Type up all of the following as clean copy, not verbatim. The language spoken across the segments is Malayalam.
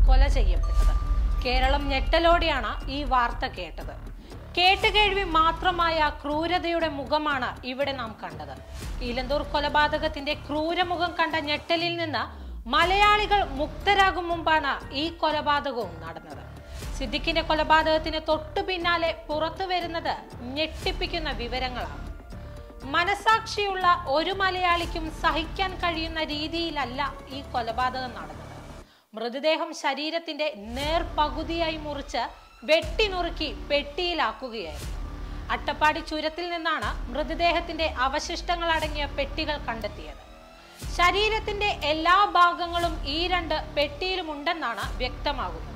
കൊല ചെയ്യപ്പെട്ടത്. കേരളം ഞെട്ടലോടെയാണ് ഈ വാർത്ത കേട്ടത്. കേട്ടുകേഴ്വി മാത്രമായ ക്രൂരതയുടെ മുഖമാണ് ഇവിടെ നാം കണ്ടത്. ഇലന്തൂർ കൊലപാതകത്തിന്റെ ക്രൂരമുഖം കണ്ട ഞെട്ടലിൽ നിന്ന് മലയാളികൾ മുക്തരാകും മുമ്പാണ് ഈ കൊലപാതകവും നടന്നത്. സിദ്ദിഖിന്റെ കൊലപാതകത്തിന് തൊട്ടു പിന്നാലെ പുറത്തു വരുന്നത് ഞെട്ടിപ്പിക്കുന്ന വിവരങ്ങളാണ്. മനസാക്ഷിയുള്ള ഒരു മലയാളിക്കും സഹിക്കാൻ കഴിയുന്ന രീതിയിലല്ല ഈ കൊലപാതകം നടന്നത്. മൃതദേഹം ശരീരത്തിന്റെ നേർപകുതിയായി മുറിച്ച് വെട്ടിനുറുക്കി പെട്ടിയിലാക്കുകയായിരുന്നു. അട്ടപ്പാടി ചുരത്തിൽ നിന്നാണ് മൃതദേഹത്തിന്റെ അവശിഷ്ടങ്ങൾ അടങ്ങിയ പെട്ടികൾ കണ്ടെത്തിയത്. ശരീരത്തിന്റെ എല്ലാ ഭാഗങ്ങളും ഈ 2 പെട്ടിയിലുമുണ്ടെന്നാണ് വ്യക്തമാകുന്നത്.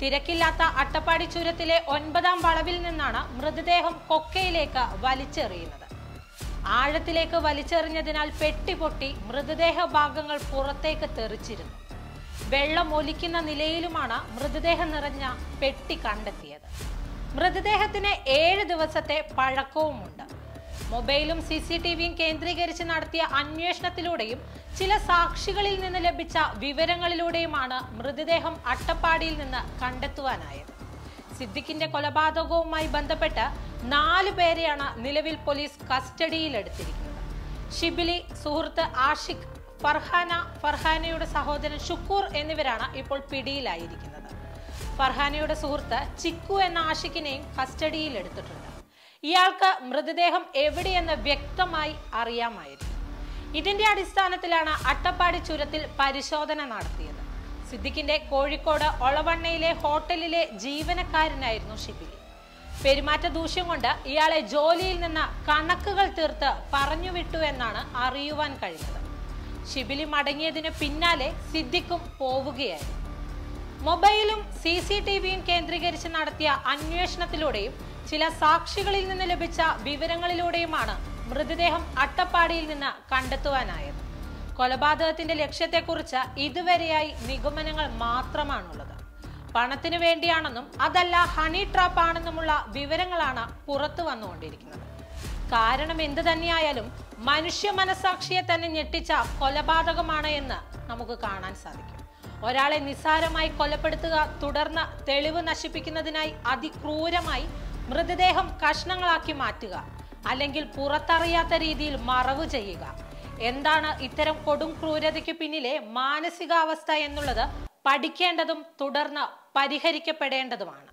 തിരക്കില്ലാത്ത അട്ടപ്പാടി ചുരത്തിലെ 9ാം വളവിൽ നിന്നാണ് മൃതദേഹം കൊക്കയിലേക്ക് വലിച്ചെറിയുന്നത്. ആഴത്തിലേക്ക് വലിച്ചെറിഞ്ഞതിനാൽ പെട്ടി പൊട്ടി മൃതദേഹ ഭാഗങ്ങൾ പുറത്തേക്ക് തെറിച്ചിരുന്നു. വെള്ളം ഒലിക്കുന്ന നിലയിലുമാണ് മൃതദേഹം നിറഞ്ഞ പെട്ടി കണ്ടെത്തിയത്. മൃതദേഹത്തിന് 7 ദിവസത്തെ പഴക്കവുമുണ്ട്. മൊബൈലും CCTVയും കേന്ദ്രീകരിച്ച് നടത്തിയ അന്വേഷണത്തിലൂടെയും ചില സാക്ഷികളിൽ നിന്ന് ലഭിച്ച വിവരങ്ങളിലൂടെയുമാണ് മൃതദേഹം അട്ടപ്പാടിയിൽ നിന്ന് കണ്ടെത്തുവാനായത്. സിദ്ദിഖിന്റെ കൊലപാതകവുമായി ബന്ധപ്പെട്ട് 4 പേരെയാണ് നിലവിൽ പോലീസ് കസ്റ്റഡിയിലെടുത്തിരിക്കുന്നത്. ഷിബിലി, സുഹൃത്ത് ആഷിഖ്, ഫർഹാനയുടെ സഹോദരൻ ഷുക്കൂർ എന്നിവരാണ് ഇപ്പോൾ പിടിയിലായിരിക്കുന്നത്. ഫർഹാനയുടെ സുഹൃത്ത് ചിക്കു എന്ന ആഷിഖിനെയും കസ്റ്റഡിയിൽ എടുത്തിട്ടുണ്ട്. ഇയാൾക്ക് മൃതദേഹം എവിടെയെന്ന് വ്യക്തമായി അറിയാമായിരുന്നു. ഇതിന്റെ അടിസ്ഥാനത്തിലാണ് അട്ടപ്പാടി ചുരത്തിൽ പരിശോധന നടത്തിയത്. സിദ്ദിഖിന്റെ കോഴിക്കോട് ഒളവണ്ണയിലെ ഹോട്ടലിലെ ജീവനക്കാരനായിരുന്നു ഷിബിലി. പെരുമാറ്റ ദൂഷ്യം കൊണ്ട് ഇയാളെ ജോലിയിൽ നിന്ന് കണക്കുകൾ തീർത്ത് പറഞ്ഞുവിട്ടു എന്നാണ് അറിയുവാൻ കഴിഞ്ഞത്. ഷിബിലി മടങ്ങിയതിന് പിന്നാലെ സിദ്ദിഖും പോവുകയായിരുന്നു. മൊബൈലും CCTVയും കേന്ദ്രീകരിച്ച് നടത്തിയ അന്വേഷണത്തിലൂടെയും ചില സാക്ഷികളിൽ നിന്ന് ലഭിച്ച വിവരങ്ങളിലൂടെയുമാണ് മൃതദേഹം അട്ടപ്പാടിയിൽ നിന്ന് കണ്ടെത്തുവാനായത്. കൊലപാതകത്തിന്റെ ലക്ഷ്യത്തെക്കുറിച്ച് ഇതുവരെയായി നിഗമനങ്ങൾ മാത്രമാണുള്ളത്. പണത്തിന് വേണ്ടിയാണെന്നും അതല്ല ഹണി ട്രാപ്പ് ആണെന്നുമുള്ള വിവരങ്ങളാണ് പുറത്തു വന്നുകൊണ്ടിരിക്കുന്നത്. കാരണം എന്ത് തന്നെയായാലും മനുഷ്യ മനസാക്ഷിയെ തന്നെ ഞെട്ടിച്ച കൊലപാതകമാണ് എന്ന് നമുക്ക് കാണാൻ സാധിക്കും. ഒരാളെ നിസ്സാരമായി കൊലപ്പെടുത്തുക, തുടർന്ന് തെളിവ് നശിപ്പിക്കുന്നതിനായി അതിക്രൂരമായി മൃതദേഹം കഷ്ണങ്ങളാക്കി മാറ്റുക, അല്ലെങ്കിൽ പുറത്തറിയാത്ത രീതിയിൽ മറവ് ചെയ്യുക. എന്താണ് ഇത്തരം കൊടും ക്രൂരതയ്ക്ക് പിന്നിലെ മാനസികാവസ്ഥ എന്നുള്ളത് പഠിക്കേണ്ടതും തുടർന്ന് പരിഹരിക്കപ്പെടേണ്ടതുമാണ്.